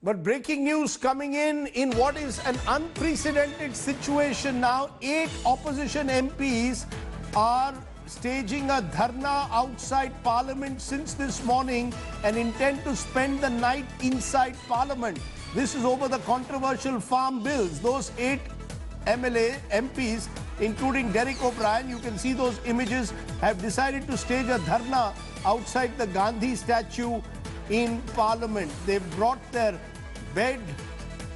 But breaking news coming in what is an unprecedented situation now. 8 opposition MPs are staging a dharna outside Parliament since this morning and intend to spend the night inside Parliament. This is over the controversial farm bills. Those 8 MPs, including Derek O'Brien, you can see those images, have decided to stage a dharna outside the Gandhi statue in Parliament. They've brought their bed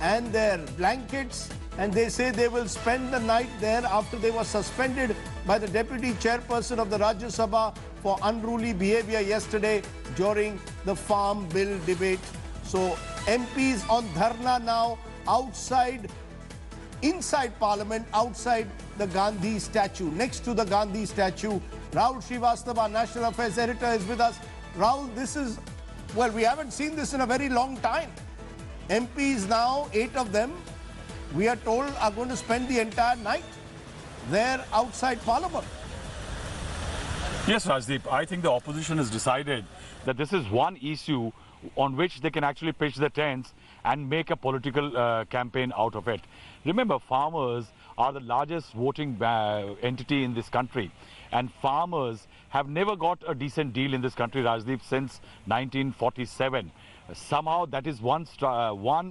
and their blankets, and they say they will spend the night there after they were suspended by the deputy chairperson of the Rajya Sabha for unruly behavior yesterday during the farm bill debate. So MPs on dharna now inside Parliament, outside the Gandhi statue. Next to the Gandhi statue, Rahul Srivastava, National Affairs Editor, is with us. Rahul, this is, well, we haven't seen this in a very long time. MPs now, 8 of them, we are told, are going to spend the entire night there outside Parliament. Yes, Rajdeep, I think the opposition has decided that this is one issue on which they can actually pitch the tents and make a political campaign out of it. Remember, farmers are the largest voting entity in this country, and farmers have never got a decent deal in this country, Rajdeep, since 1947. Somehow that is one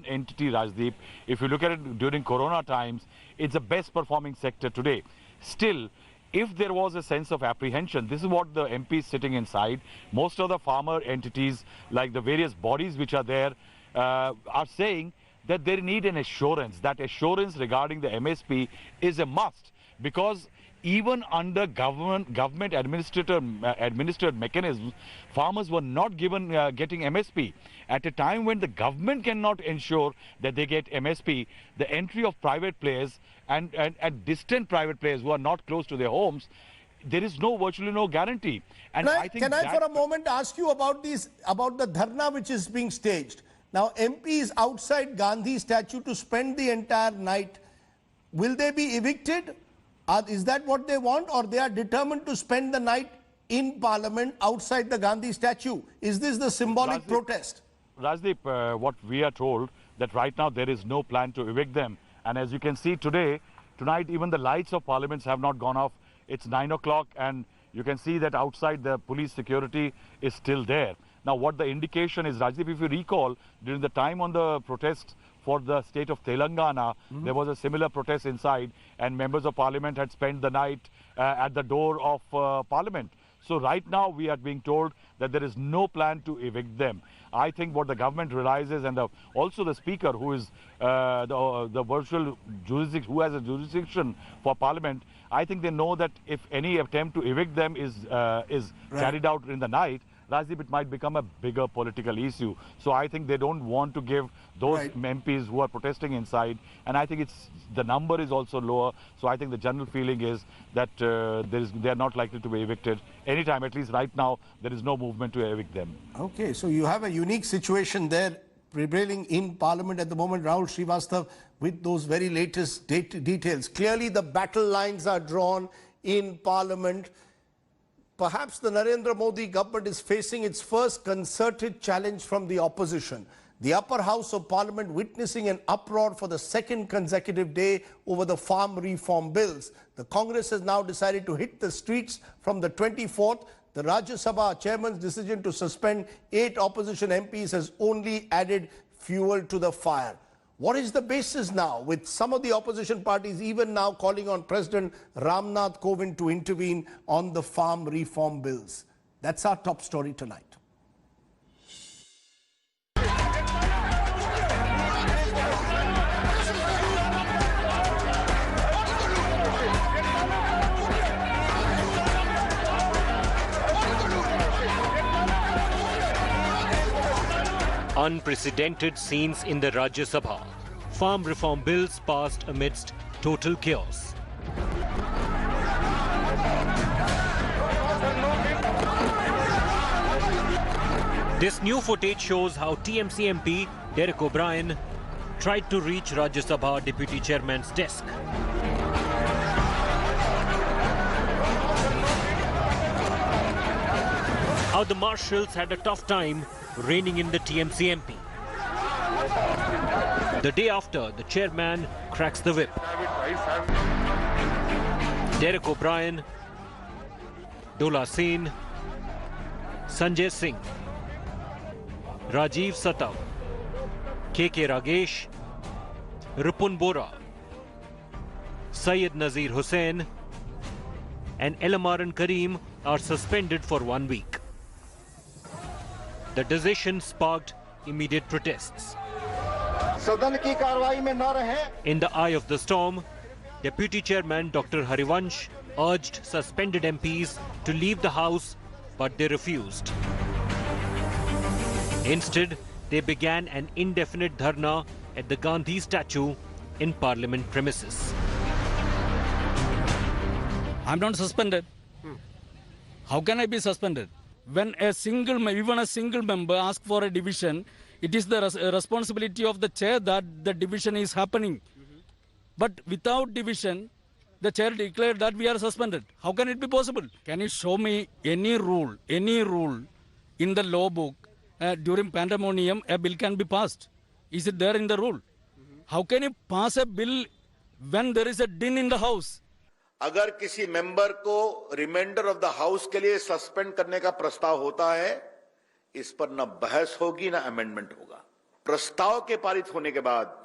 entity, Rajdeep. If you look at it during Corona times, it's the best performing sector today. Still, if there was a sense of apprehension, this is what the MPs sitting inside, most of the farmer entities, like the various bodies which are there, are saying that they need an assurance. That assurance regarding the MSP is a must, because even under government administered mechanisms, farmers were not given getting MSP. At a time when the government cannot ensure that they get MSP, the entry of private players and distant private players who are not close to their homes, there is virtually no guarantee. And Can I for a moment ask you about the dharna which is being staged? Now, MPs outside Gandhi statue to spend the entire night. Will they be evicted? Is that what they want, or they are determined to spend the night in Parliament outside the Gandhi statue? Is this the symbolic protest? Rajdeep, what we are told, that right now there is no plan to evict them. And as you can see tonight, even the lights of Parliament have not gone off. It's 9 o'clock, and you can see that outside the police security is still there. Now, what the indication is, Rajdeep, if you recall, during the time on the protests for the state of Telangana, there was a similar protest inside, and members of Parliament had spent the night at the door of Parliament. So right now we are being told that there is no plan to evict them. I think what the government realizes, and also the Speaker, who is the virtual jurisdiction, who has a jurisdiction for Parliament, I think they know that if any attempt to evict them is carried out in the night, Rajdeep, it might become a bigger political issue. So I think they don't want to give those MPs who are protesting inside, and I think the number is also lower. So I think the general feeling is that they are not likely to be evicted anytime. At least right now, there is no movement to evict them. Okay, so you have a unique situation there prevailing in Parliament at the moment, Rahul Srivastav, with those very latest details. Clearly, the battle lines are drawn in Parliament. Perhaps the Narendra Modi government is facing its first concerted challenge from the opposition. The upper house of Parliament witnessing an uproar for the second consecutive day over the farm reform bills. The Congress has now decided to hit the streets from the 24th. The Rajya Sabha chairman's decision to suspend 8 opposition MPs has only added fuel to the fire. What is the basis now, with some of the opposition parties even now calling on President Ramnath Kovind to intervene on the farm reform bills? That's our top story tonight. Unprecedented scenes in the Rajya Sabha. Farm reform bills passed amidst total chaos. This new footage shows how TMC MP Derek O'Brien tried to reach Rajya Sabha Deputy Chairman's desk. How the marshals had a tough time reining in the TMC MP. The day after, the chairman cracks the whip. Derek O'Brien, Dola Sen, Sanjay Singh, Rajiv Satav, KK Ragesh, Rupun Bora, Syed Nazir Hussain and Elamaran Karim are suspended for 1 week. The decision sparked immediate protests. In the eye of the storm, Deputy Chairman Dr. Harivansh urged suspended MPs to leave the House, but they refused. Instead, they began an indefinite dharna at the Gandhi statue in Parliament premises. I'm not suspended. How can I be suspended? When even a single member asks for a division, it is the responsibility of the chair that the division is happening. But without division, the chair declared that we are suspended. How can it be possible? Can you show me any rule in the law book during pandemonium a bill can be passed? Is it there in the rule? How can you pass a bill when there is a din in the house? अगर किसी member को reminder of the house के लिए suspend करने का प्रस्ताव होता है, इस पर न बहस होगी न अमेंडमेंट होगा। प्रस्ताव के पारित होने के बाद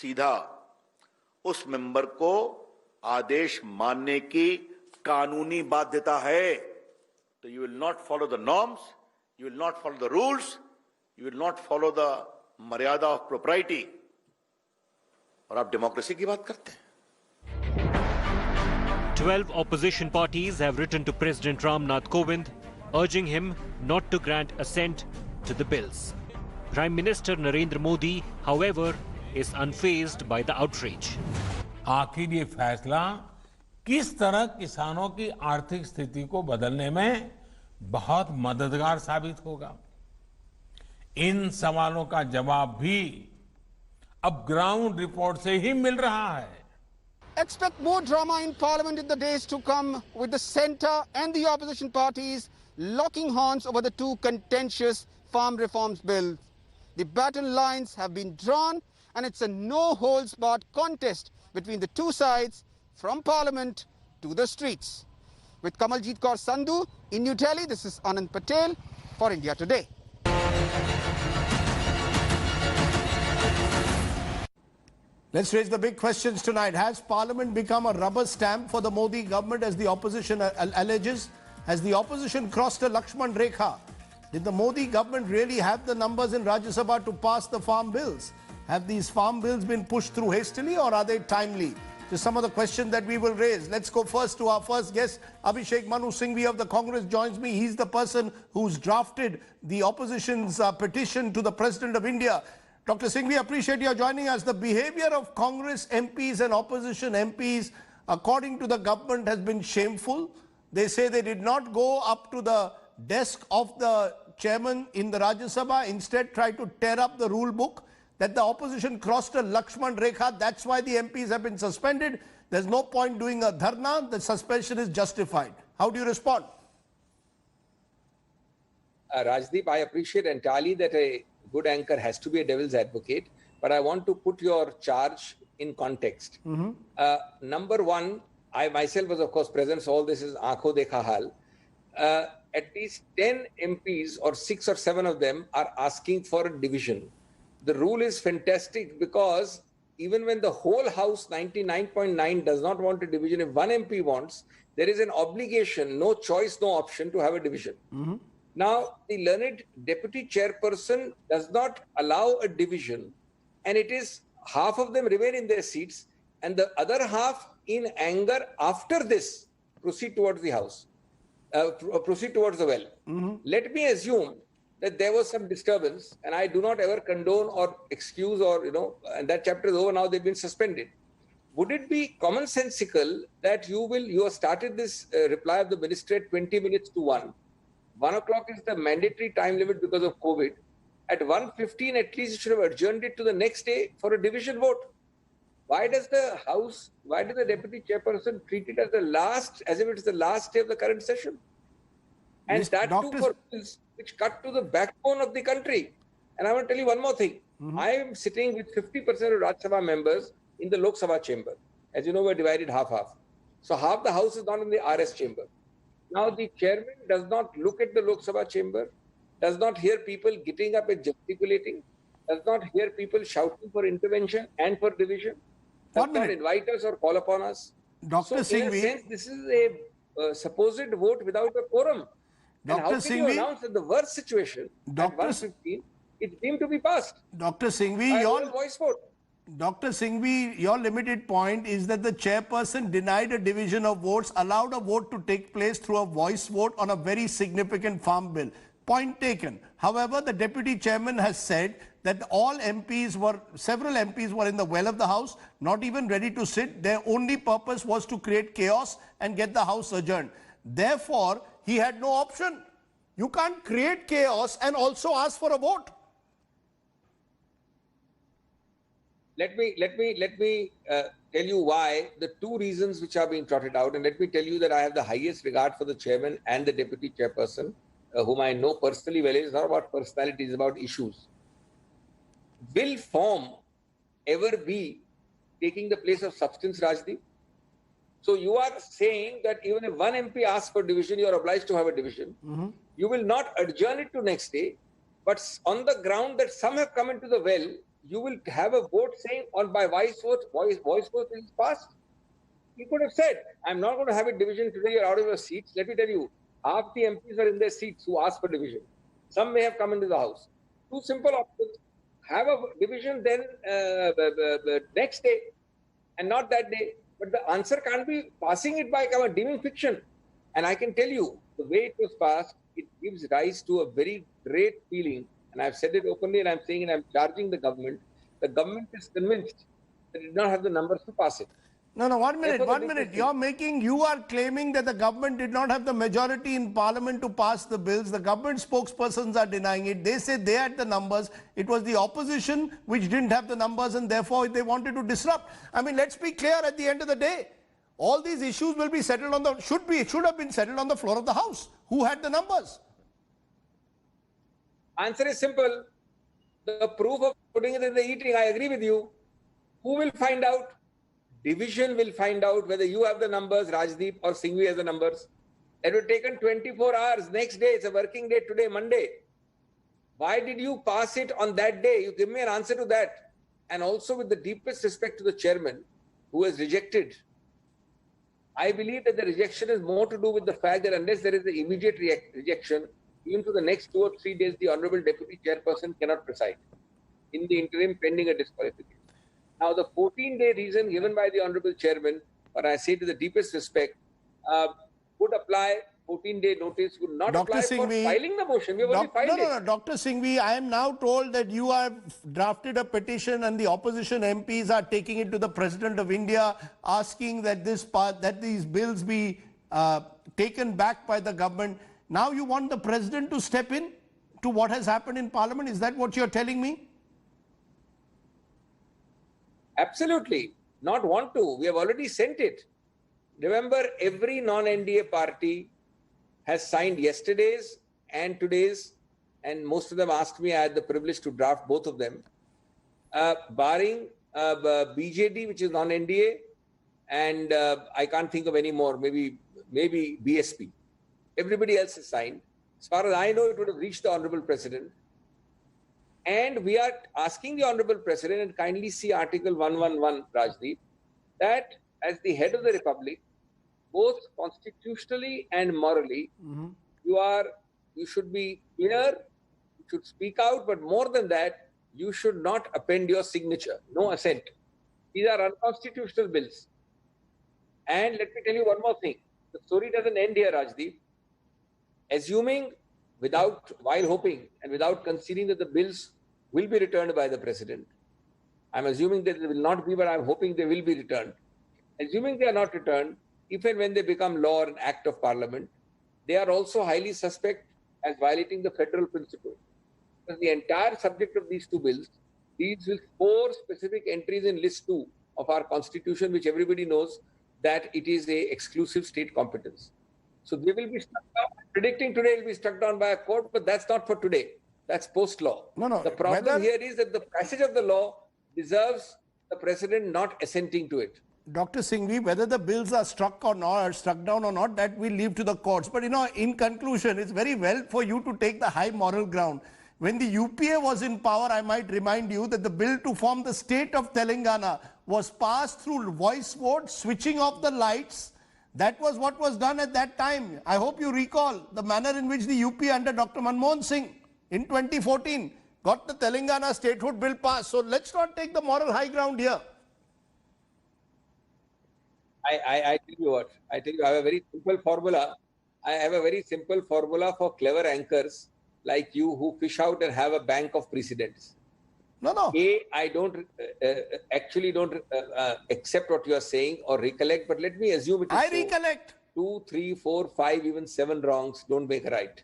सीधा उस मेंबर को आदेश मानने की कानूनी बाध्यता है। तो you will not follow the norms, you will not follow the rules, you will not follow the मर्यादा ऑफ प्रोप्राइटी, और आप डेमोक्रेसी की बात करते हैं। 12 opposition parties have written to President Ramnath Kovind, urging him not to grant assent to the bills. Prime Minister Narendra Modi, however, is unfazed by the outrage. आखिर ये फैसला किस तरह किसानों की आर्थिक स्थिति को बदलने में बहुत मददगार साबित होगा, इन सवालों का जवाब भी अब ग्राउंड रिपोर्ट से ही मिल रहा है। Expect more drama in Parliament in the days to come, with the centre and the opposition parties locking horns over the two contentious farm reforms bills. The battle lines have been drawn and it's a no-holds-barred contest between the two sides, from Parliament to the streets. With Kamaljeet Kaur Sandhu in New Delhi, this is Anand Patel for India Today. Let's raise the big questions tonight. Has Parliament become a rubber stamp for the Modi government, as the opposition alleges? Has the opposition crossed a Lakshman Rekha? Did the Modi government really have the numbers in Rajya Sabha to pass the farm bills? Have these farm bills been pushed through hastily, or are they timely? Just some of the questions that we will raise. Let's go first to our first guest. Abhishek Manu Singhvi of the Congress joins me. He's the person who's drafted the opposition's petition to the President of India. Dr. Singhvi, appreciate your joining us. The behavior of Congress MPs and opposition MPs, according to the government, has been shameful. They say they did not go up to the desk of the chairman in the Rajya Sabha, instead tried to tear up the rule book, that the opposition crossed a Lakshman Rekha. That's why the MPs have been suspended. There's no point doing a dharna. The suspension is justified. How do you respond? Rajdeep, I appreciate entirely that a good anchor has to be a devil's advocate, but I want to put your charge in context. Number one, I myself was of course present, so all this is aankhon dekha hal. At least 10 MPs or 6 or 7 of them are asking for a division. The rule is fantastic because even when the whole House 99.9 does not want a division, if one MP wants, there is an obligation, no choice, no option to have a division. Now, the learned deputy chairperson does not allow a division, and it is half of them remain in their seats and the other half in anger after this proceed towards the house, proceed towards the well. Let me assume that there was some disturbance, and I do not ever condone or excuse or, and that chapter is over now, they've been suspended. Would it be commonsensical that you have started this reply of the minister at 20 minutes to 1? 1 o'clock is the mandatory time limit because of COVID. At 1:15, at least you should have adjourned it to the next day for a division vote. Why does the House, why does the deputy chairperson treat it as if it's the last day of the current session? And Yes, that too for bills which cut to the backbone of the country. And I want to tell you one more thing. I am sitting with 50% of Rajya Sabha members in the Lok Sabha chamber. As you know, we're divided half-half. So half the house is not in the RS chamber. Now the chairman does not look at the Lok Sabha chamber, does not hear people getting up and gesticulating, does not hear people shouting for intervention and for division, does not invite us or call upon us. Dr. So in a Singhvi, sense, this is a supposed vote without a quorum. And how can you announce that the worst situation at 115 is deemed to be passed? Dr. Singhvi, your voice vote. Dr. Singhvi, your limited point is that the chairperson denied a division of votes, allowed a vote to take place through a voice vote on a very significant farm bill. Point taken. However, the deputy chairman has said that several MPs were in the well of the house, not even ready to sit. Their only purpose was to create chaos and get the house adjourned. Therefore, he had no option. You can't create chaos and also ask for a vote. Let me tell you why the two reasons which are being trotted out, and let me tell you that I have the highest regard for the chairman and the deputy chairperson, whom I know personally well. It's not about personality; it's about issues. Will form ever be taking the place of substance, Rajdeep? So you are saying that even if one MP asks for division, you are obliged to have a division. You will not adjourn it to next day, but on the ground that some have come into the well, you will have a vote saying on by voice vote is passed. He could have said, I'm not going to have a division today, you're out of your seats. Let me tell you, half the MPs are in their seats who asked for division. Some may have come into the house. Two simple options. Have a division then the next day and not that day. But the answer can't be passing it by deeming fiction. And I can tell you, the way it was passed, it gives rise to a very great feeling. And I've said it openly and I'm saying it, I'm charging the government. The government is convinced that it did not have the numbers to pass it. No, 1 minute, 1 minute. You are claiming that the government did not have the majority in parliament to pass the bills. The government spokespersons are denying it. They say they had the numbers. It was the opposition which didn't have the numbers and therefore they wanted to disrupt. I mean, let's be clear at the end of the day. All these issues will be settled on the, should have been settled on the floor of the House. Who had the numbers? Answer is simple. The proof of putting it in the eating, I agree with you. Who will find out? Division will find out whether you have the numbers, Rajdeep, or Singhvi has the numbers. It will take 24 hours. Next day, it's a working day today, Monday. Why did you pass it on that day? You give me an answer to that. And also with the deepest respect to the chairman who has rejected. I believe that the rejection is more to do with the fact that unless there is an immediate rejection, even for the next 2 or 3 days, the Honorable Deputy Chairperson cannot preside. In the interim, pending a disqualification. Now, the 14-day reason given by the Honorable Chairman, or I say to the deepest respect, would apply. 14-day notice would not apply for filing the motion. We have already filed it. Dr. Singhvi, I am now told that you have drafted a petition and the opposition MPs are taking it to the President of India, asking that these bills be taken back by the government. Now you want the President to step in to what has happened in Parliament? Is that what you're telling me? Absolutely. Not want to. We have already sent it. Remember, every non-NDA party has signed yesterday's and today's, and most of them asked me. I had the privilege to draft both of them. Barring BJD, which is non-NDA, and I can't think of any more, maybe BSP. Everybody else has signed. As far as I know, it would have reached the Honorable President. And we are asking the Honorable President, and kindly see Article 111, Rajdeep, that as the head of the Republic, both constitutionally and morally, you should be clear, you should speak out, but more than that, you should not append your signature, no assent. These are unconstitutional bills. And let me tell you one more thing. The story doesn't end here, Rajdeep. Assuming, while hoping and without conceding that the bills will be returned by the President. I'm assuming that they will not be, but I'm hoping they will be returned. Assuming they are not returned, if and when they become law or an act of Parliament, they are also highly suspect as violating the federal principle. Because the entire subject of these two bills deals with 4 specific entries in list 2 of our Constitution, which everybody knows that it is a exclusive state competence. So they will be struck down. Predicting today will be struck down by a court, but that's not for today. That's post-law. No. The problem Whether- here is that the passage of the law deserves the president not assenting to it. Dr. Singhvi, whether the bills are struck or not, struck down or not, that we leave to the courts. But in conclusion, it's very well for you to take the high moral ground. When the UPA was in power, I might remind you that the bill to form the state of Telangana was passed through voice vote, switching off the lights. That was what was done at that time. I hope you recall the manner in which the UPA under Dr. Manmohan Singh in 2014 got the Telangana statehood bill passed. So let's not take the moral high ground here. I tell you what, I have a very simple formula. I have a very simple formula for clever anchors like you who fish out and have a bank of precedents. No. I don't accept what you are saying or recollect, but let me assume it is I so. recollect. 2, 3, 4, 5, even 7 wrongs don't make a right.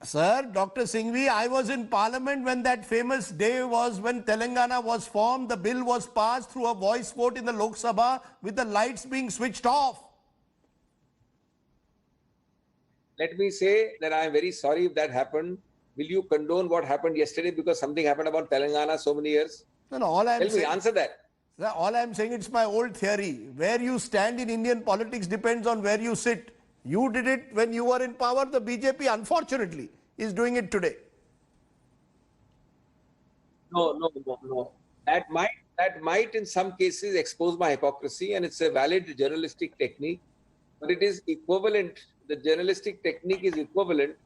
Sir, Dr. Singhvi, I was in parliament when that famous day was when Telangana was formed. The bill was passed through a voice vote in the Lok Sabha with the lights being switched off. Let me say that I am very sorry if that happened. Will you condone what happened yesterday because something happened about Telangana so many years? No, all I'm Tell saying... me, answer that. Sir, all I'm saying, it's my old theory. Where you stand in Indian politics depends on where you sit. You did it when you were in power. The BJP, unfortunately, is doing it today. No. That might in some cases expose my hypocrisy, and it's a valid journalistic technique, but it is equivalent. The journalistic technique is equivalent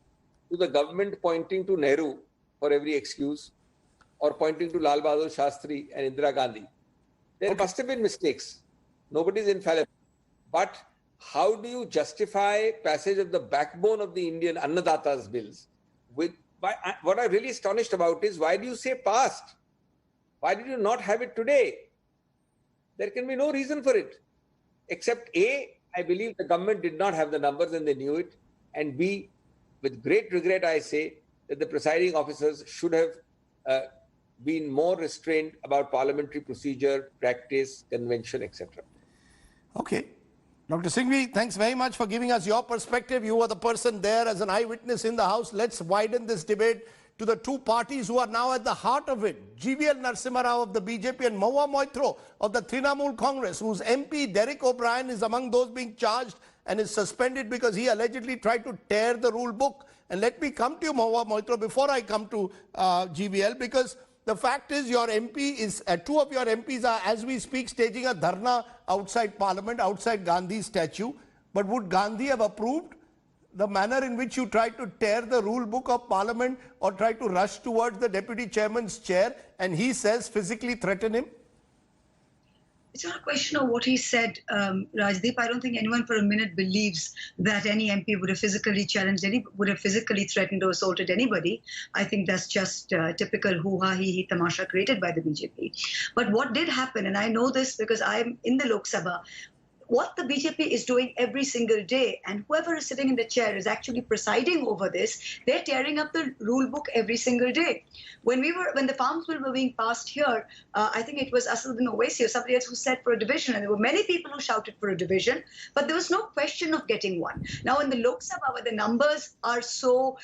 to the government pointing to Nehru for every excuse, or pointing to Lal Bahadur Shastri and Indira Gandhi. There must have been mistakes. Nobody is infallible. But how do you justify passage of the backbone of the Indian Annadatas bills? What I'm really astonished about is, why do you say past? Why did you not have it today? There can be no reason for it. Except A, I believe the government did not have the numbers and they knew it. And B, with great regret, I say that the presiding officers should have been more restrained about parliamentary procedure, practice, convention, etc. Okay. Dr. Singhvi, thanks very much for giving us your perspective. You were the person there as an eyewitness in the House. Let's widen this debate to the two parties who are now at the heart of it. GVL Narasimha Rao of the BJP and Mahua Moitra of the Trinamool Congress, whose MP Derek O'Brien is among those being charged and is suspended because he allegedly tried to tear the rule book. And let me come to you, Mahua Moitra, before I come to GVL, because the fact is your MP is, two of your MPs are, as we speak, staging a dharna outside Parliament, outside Gandhi's statue. But would Gandhi have approved the manner in which you tried to tear the rule book of Parliament or try to rush towards the Deputy Chairman's chair and he says physically threaten him? It's not a question of what he said, Rajdeep. I don't think anyone for a minute believes that any MP would have physically challenged would have physically threatened or assaulted anybody. I think that's just typical hoo-ha, hee-hee tamasha created by the BJP. But what did happen, and I know this because I'm in the Lok Sabha, what the BJP is doing every single day, and whoever is sitting in the chair is actually presiding over this, they're tearing up the rule book every single day. When the farms bill were being passed here, I think it was Asaduddin Owaisi or somebody else who said for a division, and there were many people who shouted for a division, but there was no question of getting one. Now in the Lok Sabha, where the numbers are so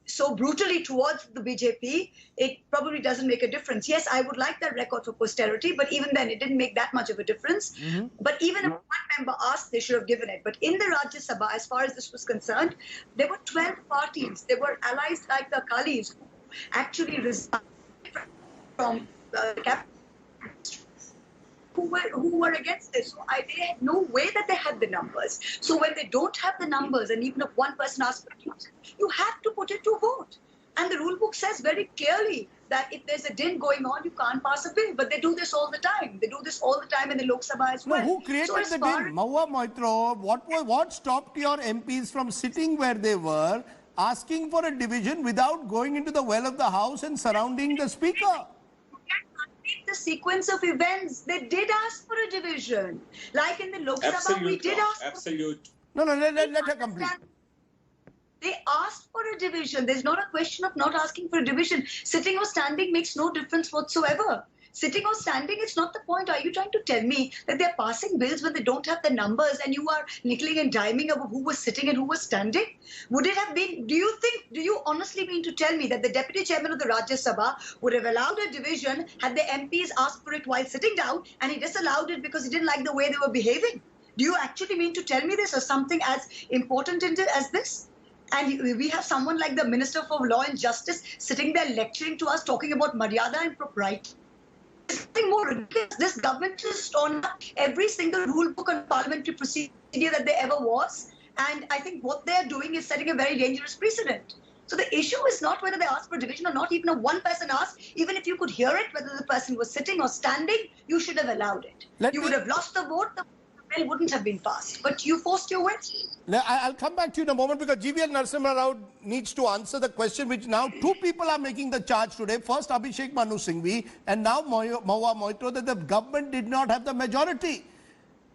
so brutally towards the BJP, it probably doesn't make a difference. Yes, I would like that record for posterity, but even then it didn't make that much of a difference. But even if one member asked, they should have given it. But in the Rajya Sabha, as far as this was concerned, there were 12 parties. There were allies like the Akalis who actually resigned from the capital, who were against this. So they had no way that they had the numbers. So when they don't have the numbers, and even if one person asks for it, you have to put it to vote. And the rule book says very clearly that if there's a din going on, you can't pass a bill. But they do this all the time. They do this all the time in the Lok Sabha as well. No, who created the din? Mahua Moitra, what stopped your MPs from sitting where they were, asking for a division without going into the well of the House and surrounding the Speaker? The sequence of events, they did ask for a division. Like in the Lok Sabha, we did ask. Absolute. No, let her complete. They asked for a division. There's not a question of not asking for a division. Sitting or standing makes no difference whatsoever. Sitting or standing, it's not the point. Are you trying to tell me that they're passing bills when they don't have the numbers and you are nickeling and diming over who was sitting and who was standing? Would it have been, do you think do you honestly mean to tell me that the deputy chairman of the Rajya Sabha would have allowed a division had the MPs asked for it while sitting down, and he disallowed it because he didn't like the way they were behaving? Do you actually mean to tell me this, or something as important as this? And we have someone like the Minister for Law and Justice sitting there lecturing to us, talking about Maryada and propriety. Something more ridiculous. This government has torn up every single rule book on parliamentary procedure that there ever was. And I think what they're doing is setting a very dangerous precedent. So the issue is not whether they asked for division or not. Even if one person asked, even if you could hear it, whether the person was sitting or standing, you should have allowed it. You would have lost the vote. The bill wouldn't have been passed. But you forced your way. Now, I'll come back to you in a moment because GVL Narasimha Rao needs to answer the question which now two people are making the charge today. First, Abhishek Manu Singhvi, and now Mahua Moitra, that the government did not have the majority.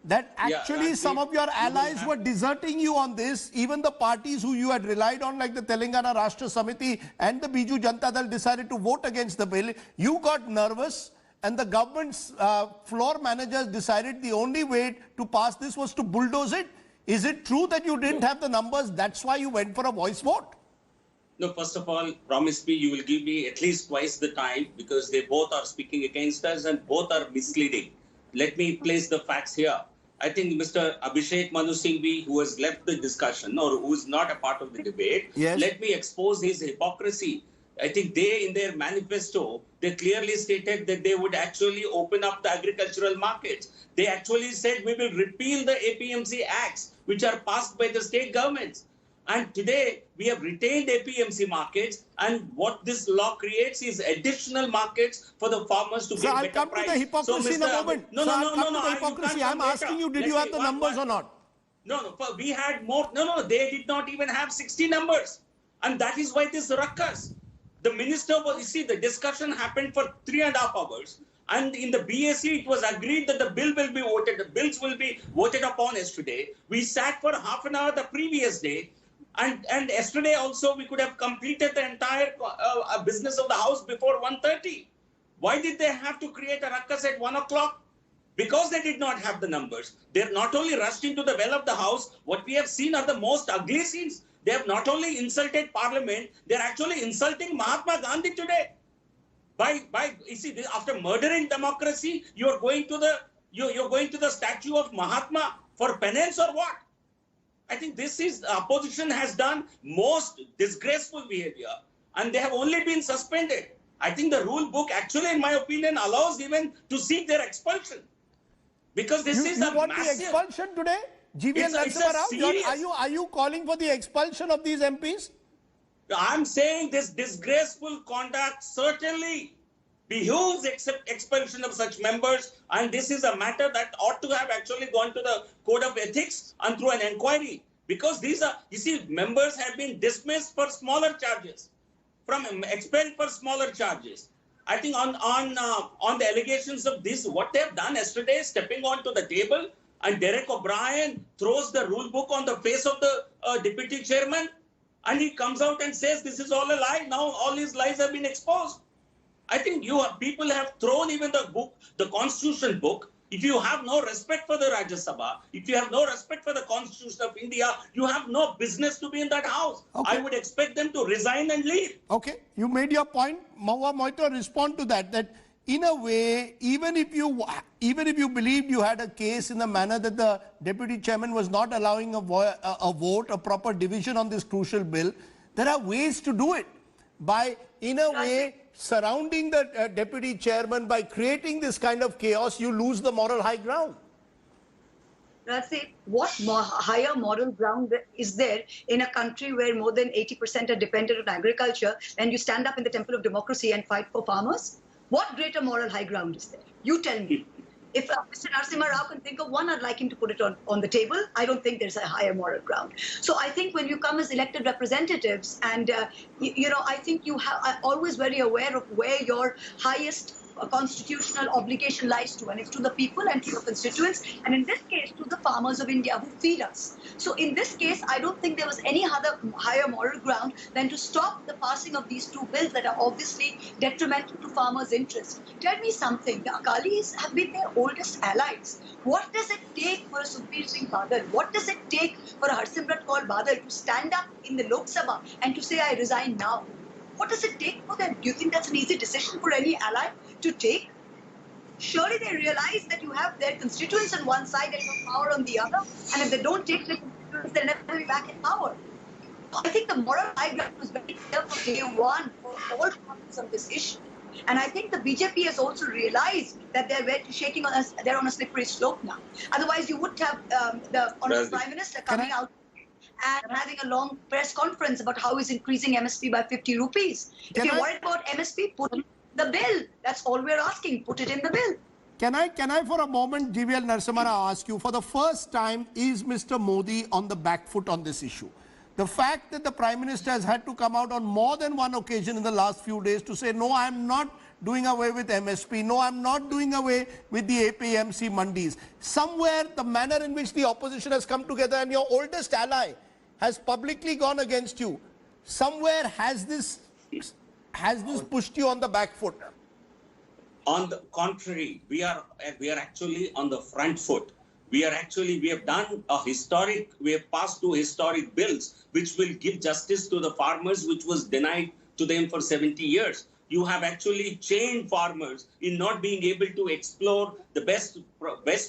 That actually some of your allies were deserting you on this. Even the parties who you had relied on, like the Telangana Rashtra Samiti and the Biju Janata Dal, decided to vote against the bill. You got nervous, and the government's floor managers decided the only way to pass this was to bulldoze it. Is it true that you didn't have the numbers? That's why you went for a voice vote? No, first of all, promise me you will give me at least twice the time, because they both are speaking against us and both are misleading. Let me place the facts here. I think Mr. Abhishek Manu Singhvi, who has left the discussion or who is not a part of the debate, let me expose his hypocrisy. I think they, in their manifesto, they clearly stated that they would actually open up the agricultural markets. They actually said we will repeal the APMC acts, which are passed by the state governments. And today, we have retained APMC markets, and what this law creates is additional markets for the farmers to get better price. I'll come to the hypocrisy in a moment. I'm asking you, did you have the numbers or not? No, we had more. No, they did not even have 60 numbers. And that is why this ruckus. The minister was, you see, the discussion happened for 3.5 hours. And in the BAC, it was agreed that the bill will be voted. The bills will be voted upon yesterday. We sat for half an hour the previous day. And yesterday also, we could have completed the entire business of the House before 1:30. Why did they have to create a ruckus at 1 o'clock? Because they did not have the numbers. They're not only rushed into the well of the House, what we have seen are the most ugly scenes. They have not only insulted Parliament, they're actually insulting Mahatma Gandhi today. You see, after murdering democracy, you're going to the statue of Mahatma for penance or what? I think this is opposition has done most disgraceful behavior, and they have only been suspended. I think the rule book actually, in my opinion, allows even to seek their expulsion, because this is a want massive... the expulsion today? GVL Narasimha Rao, are you calling for the expulsion of these MPs? I'm saying this disgraceful conduct certainly behooves expulsion of such members, and this is a matter that ought to have actually gone to the Code of Ethics and through an inquiry, because these are, you see, members have been dismissed for smaller charges, expelled for smaller charges. I think on the allegations of this, what they have done yesterday, stepping onto the table, and Derek O'Brien throws the rule book on the face of the deputy chairman, and he comes out and says this is all a lie. Now all his lies have been exposed. I think people have thrown even the book, the constitution book. If you have no respect for the Rajya Sabha, if you have no respect for the Constitution of India, you have no business to be in that house. Okay. I would expect them to resign and leave. Okay, you made your point. Mahua Moitra, respond to that. That in a way, even if you believed you had a case in the manner that the deputy chairman was not allowing a vote, a proper division on this crucial bill, there are ways to do it by, in a way, surrounding the deputy chairman. By creating this kind of chaos, you lose the moral high ground. Rajdeep, what higher moral ground is there in a country where more than 80% are dependent on agriculture, and you stand up in the temple of democracy and fight for farmers? What greater moral high ground is there? You tell me. If Mr. Narasimha Rao can think of one, I'd like him to put it on the table. I don't think there's a higher moral ground. So I think when you come as elected representatives, and I think you are always very aware of where your highest constitutional obligation lies to, and it's to the people and to your constituents, and in this case to the farmers of India who feed us. So in this case, I don't think there was any other higher moral ground than to stop the passing of these two bills that are obviously detrimental to farmers' interests. Tell me something, the Akalis have been their oldest allies. What does it take for a Sukhbir Singh Badal? What does it take for a Harsimrat Kaur Badal to stand up in the Lok Sabha and to say, I resign now? What does it take for them? Do you think that's an easy decision for any ally to take? Surely they realize that you have their constituents on one side and your power on the other, and if they don't take the constituents, they'll never be back in power. I think the moral high ground was very clear from day one for all parties on this issue. And I think the BJP has also realized that they're on a slippery slope now. Otherwise, you would have the Honourable Prime Minister coming out and having a long press conference about how he's increasing MSP by 50 rupees. If you're worried about MSP, put it in the bill. That's all we're asking. Put it in the bill. Can I for a moment, GVL Narasimha, ask you, for the first time, is Mr. Modi on the back foot on this issue? The fact that the Prime Minister has had to come out on more than one occasion in the last few days to say, no, I'm not doing away with MSP, no, I'm not doing away with the APMC mandis. Somewhere the manner in which the opposition has come together and your oldest ally has publicly gone against you, somewhere has this pushed you on the back foot? On the contrary, we are actually on the front foot. We have passed two historic bills which will give justice to the farmers, which was denied to them for 70 years. You have actually chained farmers in not being able to explore the best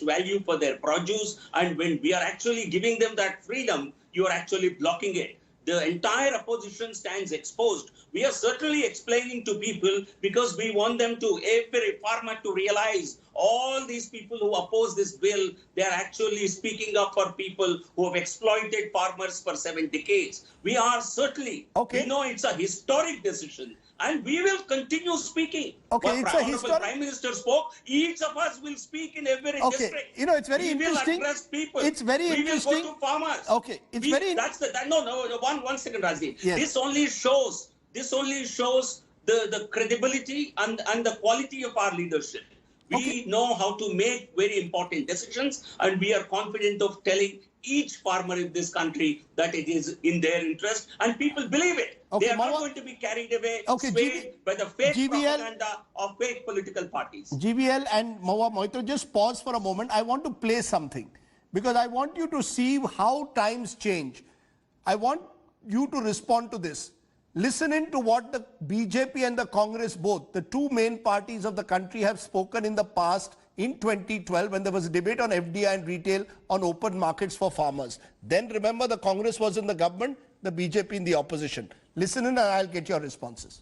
value for their produce, and when we are actually giving them that freedom, you are actually blocking it. The entire opposition stands exposed. We are certainly explaining to people because we want them to, every farmer to realize all these people who oppose this bill, they are actually speaking up for people who have exploited farmers for 7 decades. We are certainly, we know it's a historic decision, and we will continue speaking. Okay, what Honorable Prime Minister spoke, each of us will speak in every district. You know, it's very interesting. We will address people. It's very interesting. We will go to farmers. Okay, it's very... One second, Rajdeep. Yes. This only shows the credibility and the quality of our leadership. We know how to make very important decisions, and we are confident of telling each farmer in this country that it is in their interest, and people believe it. They are not going to be carried away, swayed by the fake propaganda of fake political parties. GVL and Mahua Moitra, just pause for a moment. I want to play something because I want you to see how times change. I want you to respond to this. Listen in to what the BJP and the Congress, both the two main parties of the country, have spoken in the past in 2012 when there was a debate on FDI and retail on open markets for farmers. Then remember, the Congress was in the government, the BJP in the opposition. Listen in and I'll get your responses.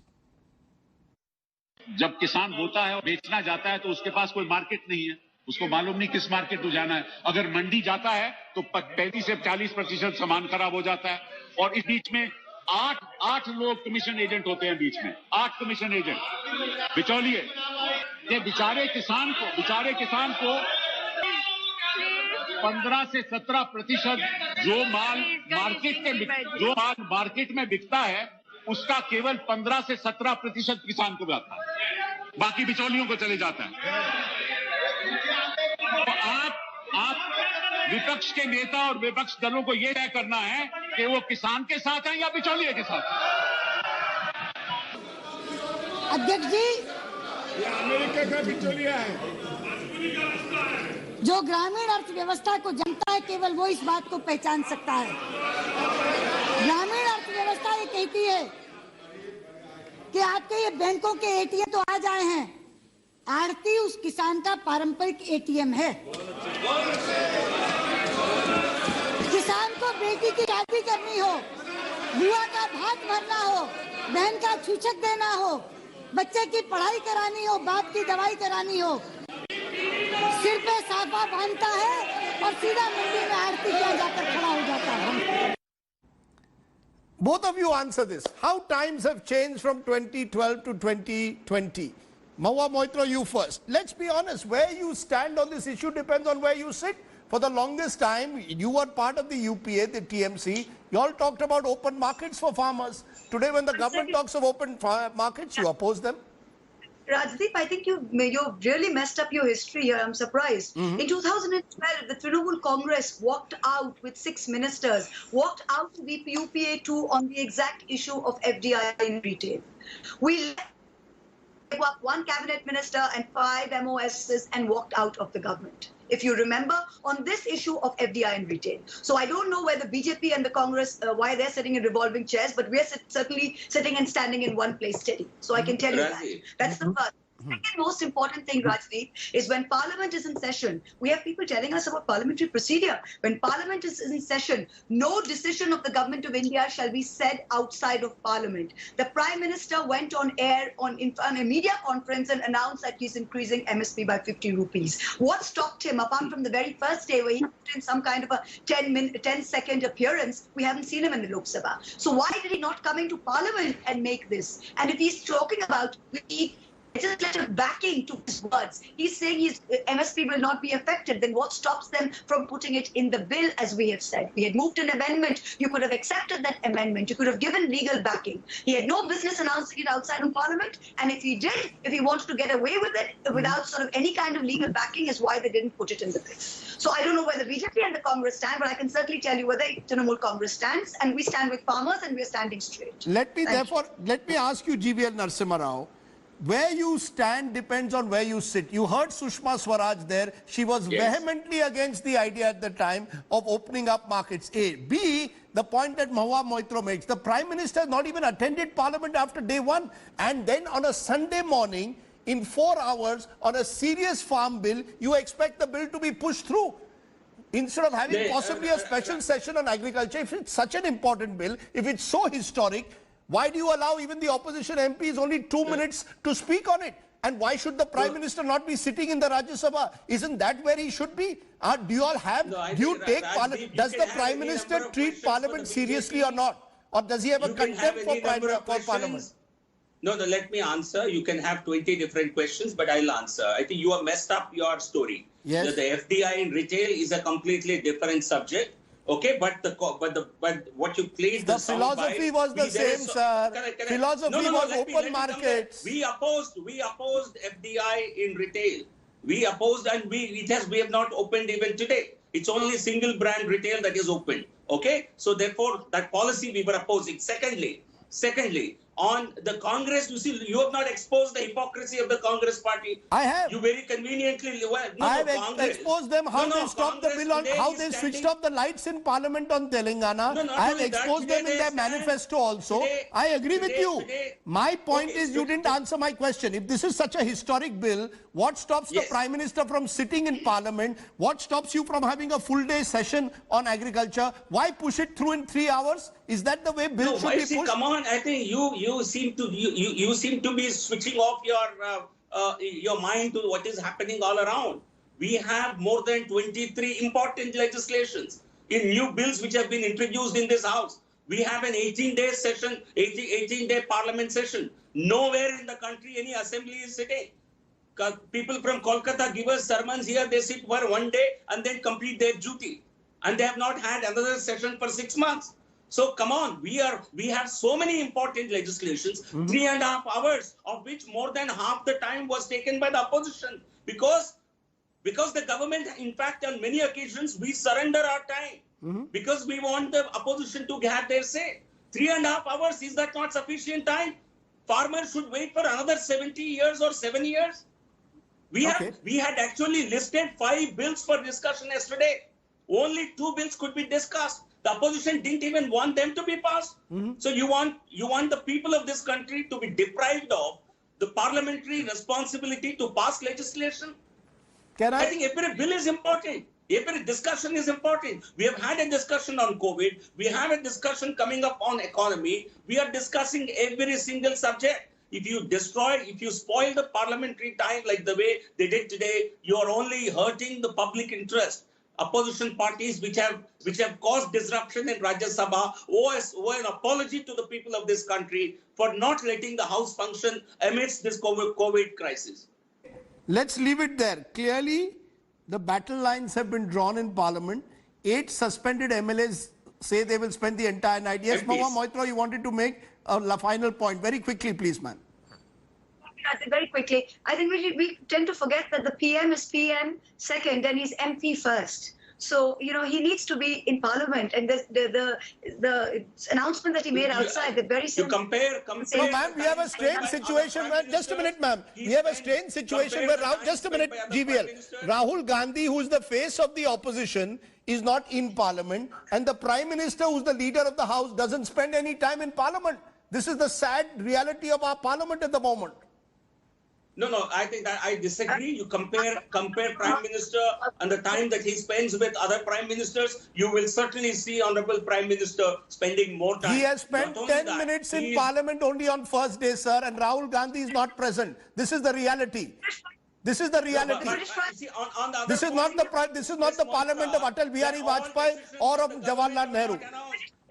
जब किसान बोता है और बेचना जाता है तो उसके पास कोई मार्केट नहीं है, उसको मालूम नहीं किस मार्केट में जाना है. अगर मंडी जाता है तो 35 से 40% सामान खराब हो जाता है, और इस बीच में आठ लोग कमीशन एजेंट होते हैं, बीच में 8 कमीशन एजेंट बिचौलिए. ये बेचारे किसान को 15 से 17% जो माल मार्केट में बिकता है उसका केवल 15 से 17% किसान को जाता है, बाकी बिचौलियों को चले जाता है. तो आप विपक्ष के नेता और विपक्ष दलों को यह तय करना है कि वो किसान के साथ हैं या बिचौलिए के साथ. अध्यक्ष जी, ये अमेरिका का बिचौलिया है. जो ग्रामीण अर्थव्यवस्था को जानता है केवल वो इस बात को पहचान सकता है. ग्रामीण अर्थव्यवस्था ये कहती है कि आपके ये बैंकों के एटीएम तो आ जाए हैं, आड़ती उस किसान का पारंपरिक एटीएम है. किसान को बेटी की शादी करनी हो, बुआ का भात भरना हो, बहन का छूछक देना हो, बच्चे की पढ़ाई करानी हो, बाप की दवाई करानी हो, सिर पे साफा बांधता है और सीधा मंडी में आरती किया जाकर खड़ा हो जाता है. Both of you answer this. How times have changed from 2012 to 2020? Mahua Moitra, you first. Let's be honest, where you stand on this issue depends on where you sit. For the longest time, you were part of the UPA, the TMC. You all talked about open markets for farmers. Today, when the government talks of open markets, you oppose them. Rajdeep, I think you've really messed up your history here. I'm surprised. In 2012, the Trinamool Congress walked out with 6 ministers, walked out of UPA 2 on the exact issue of FDI in retail. We gave up 1 cabinet minister and 5 MOSs and walked out of the government, if you remember, on this issue of FDI in retail. So I don't know whether BJP and the Congress, why they're sitting in revolving chairs, but we're certainly sitting and standing in one place steady. So I can tell you that. That's the first. Second most important thing, Rajdeep, is when Parliament is in session, we have people telling us about parliamentary procedure. When Parliament is in session, no decision of the Government of India shall be said outside of Parliament. The Prime Minister went on air on a media conference and announced that he's increasing MSP by 50 rupees. What stopped him, apart from the very first day where he put in some kind of a 10-second appearance, we haven't seen him in the Lok Sabha. So why did he not come into Parliament and make this? And if he's talking about legislative backing to his words, he's saying his MSP will not be affected, then what stops them from putting it in the bill, as we have said? We had moved an amendment. You could have accepted that amendment. You could have given legal backing. He had no business announcing it outside of Parliament, and if he did, if he wanted to get away with it without sort of any kind of legal backing, is why they didn't put it in the bill. So I don't know where the BJP and the Congress stand, but I can certainly tell you where the Trinamool Congress stands, and we stand with farmers and we're standing straight. Let me ask you, GVL Narasimha Rao, where you stand depends on where you sit. You heard Sushma Swaraj there. She was vehemently against the idea at the time of opening up markets. A. B, the point that Mahua Moitra makes. The Prime Minister has not even attended Parliament after day one. And then on a Sunday morning, in 4 hours, on a serious farm bill, you expect the bill to be pushed through. Instead of having possibly a special session on agriculture, if it's such an important bill, if it's so historic, why do you allow even the opposition MPs only 2 minutes to speak on it? And why should the Prime Minister not be sitting in the Rajya Sabha? Isn't that where he should be? Do you all have, does the Prime Minister treat Parliament seriously or not? Or does he have a contempt for Parliament? No, let me answer. You can have 20 different questions, but I'll answer. I think you have messed up your story. Yes. The FDI in retail is a completely different subject. Okay, but what you played the philosophy was the same, sir. Philosophy was open markets. We opposed FDI in retail. We opposed, and we have not opened even today. It's only single brand retail that is open. Okay, so therefore that policy we were opposing. Secondly, on the Congress, you see, you have not exposed the hypocrisy of the Congress party. I have. You very conveniently... I have exposed them how they stopped the bill on, how they switched off the lights in Parliament on Telangana. I have exposed them in their manifesto also. I agree with you. My point is you didn't answer my question. If this is such a historic bill, what stops the Prime Minister from sitting in Parliament? What stops you from having a full day session on agriculture? Why push it through in 3 hours? Is that the way bills should be pushed? Come on, I think you seem to be switching off your mind to what is happening all around. We have more than 23 important legislations in new bills which have been introduced in this house. We have an 18-day session, 18-day parliament session. Nowhere in the country any assembly is sitting. People from Kolkata give us sermons here. They sit for 1 day and then complete their duty. And they have not had another session for 6 months. So come on, we have so many important legislations, 3.5 hours, of which more than half the time was taken by the opposition. Because the government, in fact, on many occasions, we surrender our time. Because we want the opposition to have their say. 3.5 hours, is that not sufficient time? Farmers should wait for another 70 years or 7 years. We had actually listed 5 bills for discussion yesterday. Only 2 bills could be discussed. The opposition didn't even want them to be passed. So you want the people of this country to be deprived of the parliamentary responsibility to pass legislation? I think every bill is important. Every discussion is important. We have had a discussion on COVID. We have a discussion coming up on economy. We are discussing every single subject. If you spoil the parliamentary time like the way they did today, you are only hurting the public interest. Opposition parties which have caused disruption in Rajya Sabha owe an apology to the people of this country for not letting the House function amidst this COVID crisis. Let's leave it there. Clearly, the battle lines have been drawn in Parliament. 8 suspended MLAs say they will spend the entire night. Yes, Mahua Moitra, you wanted to make a final point. Very quickly, please, ma'am. very quickly, I think we tend to forget that the PM is PM second and he's MP first. So, you know, he needs to be in Parliament. And the announcement that he made outside, the very You compare. No, ma'am, we have a strange situation where, just a minute, ma'am. We have a strange situation where, just a minute, GVL. Rahul Gandhi, who is the face of the opposition, is not in Parliament. And the Prime Minister, who's the leader of the House, doesn't spend any time in Parliament. This is the sad reality of our Parliament at the moment. No, I think that I disagree. You compare Prime Minister and the time that he spends with other Prime Ministers, you will certainly see Honorable Prime Minister spending more time. He has spent 10 minutes in Parliament only on first day, sir, and Rahul Gandhi is not present. This is the reality. This is the reality. This is not the Parliament of Atal Bihari Vajpayee or of Jawaharlal Nehru.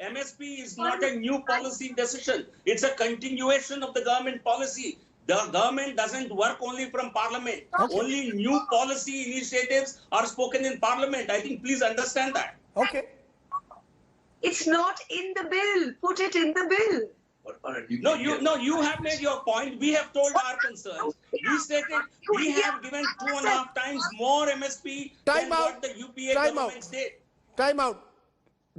MSP is not a new policy decision. It's a continuation of the government policy. The government doesn't work only from Parliament. Okay. Only new policy initiatives are spoken in Parliament. I think please understand that. Okay. It's not in the bill. Put it in the bill. You have made your point. We have told our concerns. We stated we have given 2.5 times more MSP than what the UPA government did. Time out.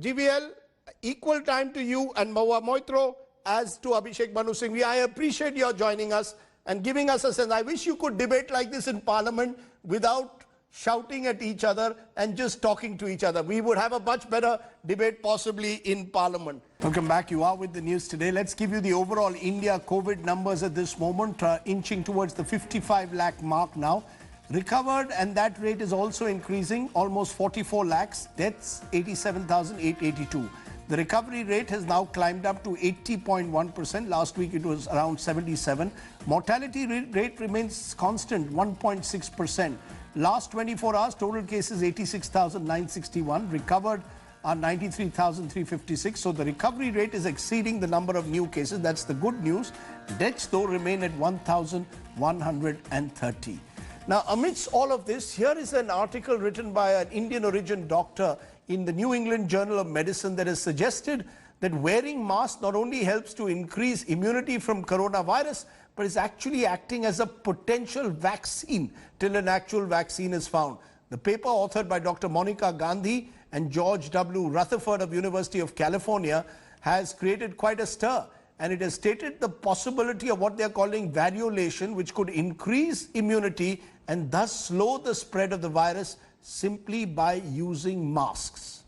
GVL, equal time to you and Mahua Moitro as to Abhishek Manu Singh. I appreciate your joining us and giving us a sense. I wish you could debate like this in Parliament without shouting at each other and just talking to each other. We would have a much better debate possibly in Parliament. Welcome back. You are with the news today. Let's give you the overall India COVID numbers at this moment, inching towards the 55 lakh mark now. Recovered, and that rate is also increasing, almost 44 lakhs. Deaths, 87,882. The recovery rate has now climbed up to 80.1%. Last week it was around 77. Mortality rate remains constant, 1.6%. Last 24 hours, total cases 86,961. Recovered are 93,356. So the recovery rate is exceeding the number of new cases. That's the good news. Deaths, though, remain at 1,130. Now, amidst all of this, here is an article written by an Indian origin doctor in the New England Journal of Medicine that has suggested that wearing masks not only helps to increase immunity from coronavirus, but is actually acting as a potential vaccine till an actual vaccine is found. The paper, authored by Dr. Monica Gandhi and George W. Rutherford of University of California, has created quite a stir. And it has stated the possibility of what they are calling variolation, which could increase immunity and thus slow the spread of the virus simply by using masks.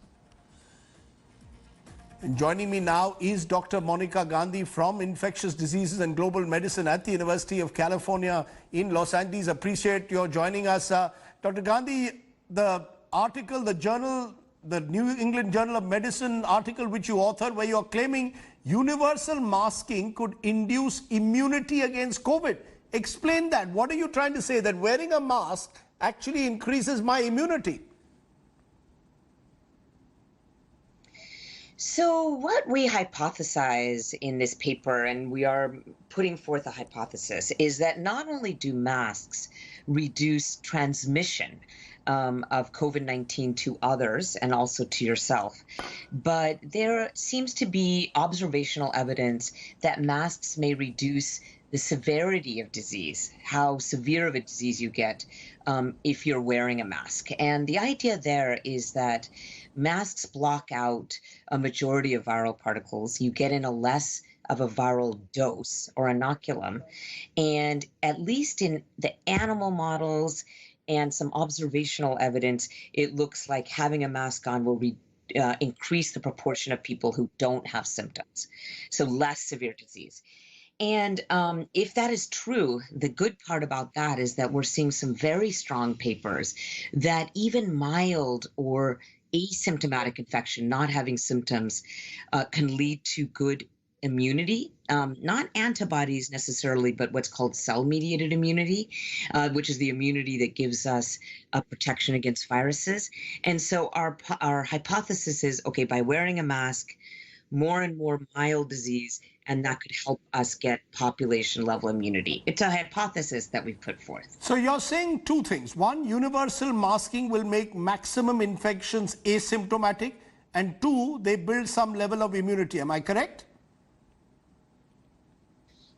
And joining me now is Dr. Monica Gandhi from Infectious Diseases and Global Medicine at the University of California in Los Angeles. Appreciate your joining us. Dr. Gandhi, the article, the journal, the New England Journal of Medicine article which you authored, where you are claiming universal masking could induce immunity against COVID. Explain that. What are you trying to say? That wearing a mask actually increases my immunity? So what we hypothesize in this paper, and we are putting forth a hypothesis, is that not only do masks reduce transmission of COVID-19 to others and also to yourself, but there seems to be observational evidence that masks may reduce the severity of disease, how severe of a disease you get if you're wearing a mask. And the idea there is that masks block out a majority of viral particles. You get in a less of a viral dose or inoculum. And at least in the animal models and some observational evidence, it looks like having a mask on will increase the proportion of people who don't have symptoms, so less severe disease. And if that is true, the good part about that is that we're seeing some very strong papers that even mild or asymptomatic infection, not having symptoms, can lead to good immunity, not antibodies necessarily, but what's called cell-mediated immunity, which is the immunity that gives us a protection against viruses. And so our hypothesis is, okay, by wearing a mask, more and more mild disease, and that could help us get population-level immunity. It's a hypothesis that we've put forth. So you're saying two things. One, universal masking will make maximum infections asymptomatic, and two, they build some level of immunity. Am I correct?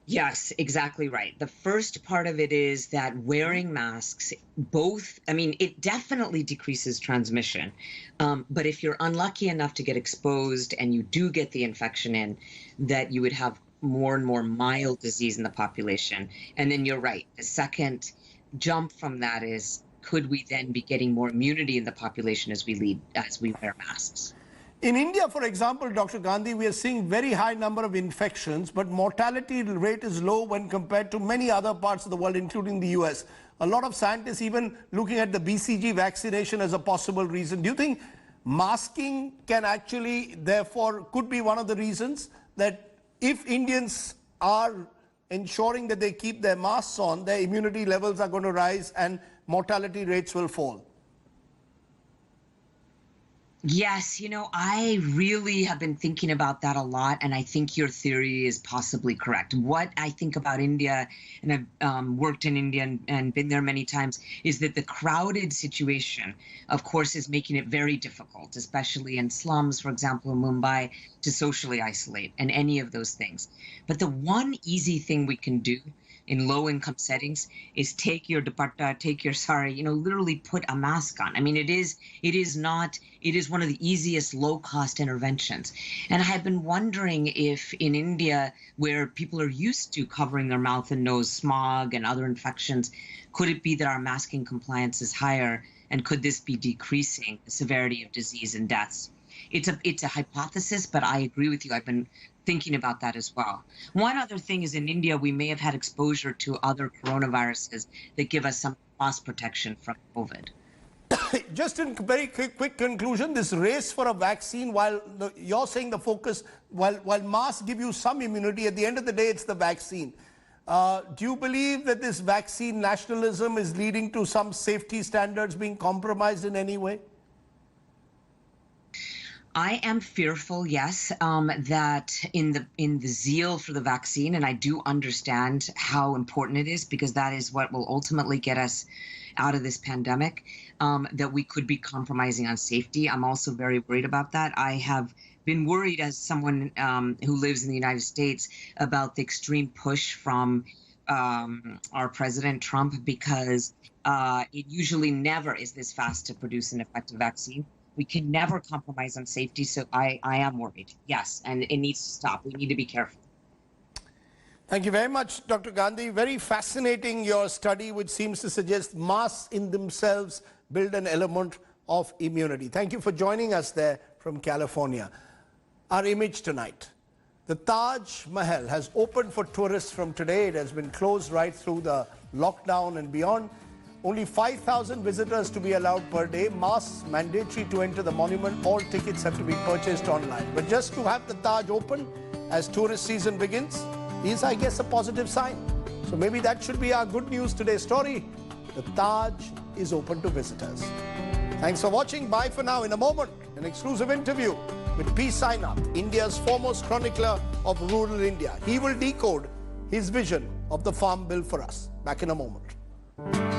Yes, exactly right. The first part of it is that wearing masks, it definitely decreases transmission. But if you're unlucky enough to get exposed and you do get the infection in, that you would have more and more mild disease in the population. And then you're right. The second jump from that is, could we then be getting more immunity in the population as we wear masks? In India, for example, Dr. Gandhi, we are seeing very high number of infections, but mortality rate is low when compared to many other parts of the world, including the US. A lot of scientists even looking at the BCG vaccination as a possible reason. Do you think masking can actually, therefore, could be one of the reasons that if Indians are ensuring that they keep their masks on, their immunity levels are going to rise and mortality rates will fall? Yes, I really have been thinking about that a lot, and I think your theory is possibly correct. What I think about India, and I've worked in India and been there many times, is that the crowded situation, of course, is making it very difficult, especially in slums, for example, in Mumbai, to socially isolate and any of those things. But the one easy thing we can do in low-income settings is take your dupatta, take your sari, literally put a mask on. I mean, it is one of the easiest low-cost interventions. And I have been wondering if in India, where people are used to covering their mouth and nose, smog and other infections, could it be that our masking compliance is higher, and could this be decreasing the severity of disease and deaths? It's a hypothesis, but I agree with you. I've been thinking about that as well. One other thing is, in India, we may have had exposure to other coronaviruses that give us some cross protection from COVID. Just in very quick conclusion, this race for a vaccine, while you're saying the focus, while masks give you some immunity, at the end of the day, it's the vaccine. Do you believe that this vaccine nationalism is leading to some safety standards being compromised in any way? I am fearful, yes, that in the zeal for the vaccine, and I do understand how important it is, because that is what will ultimately get us out of this pandemic, that we could be compromising on safety. I'm also very worried about that. I have been worried, as someone who lives in the United States, about the extreme push from our President Trump, because it usually never is this fast to produce an effective vaccine. We can never compromise on safety, so I am worried, yes, and it needs to stop. We need to be careful. Thank you very much, Dr. Gandhi. Very fascinating, your study, which seems to suggest masks in themselves build an element of immunity. Thank you for joining us there from California. Our image tonight. The Taj Mahal has opened for tourists from today. It has been closed right through the lockdown and beyond. Only 5,000 visitors to be allowed per day. Masks mandatory to enter the monument. All tickets have to be purchased online. But just to have the Taj open as tourist season begins is, I guess, a positive sign. So maybe that should be our good news today's story. The Taj is open to visitors. Thanks for watching. Bye for now. In a moment, an exclusive interview with P. Sainath, India's foremost chronicler of rural India. He will decode his vision of the Farm Bill for us. Back in a moment.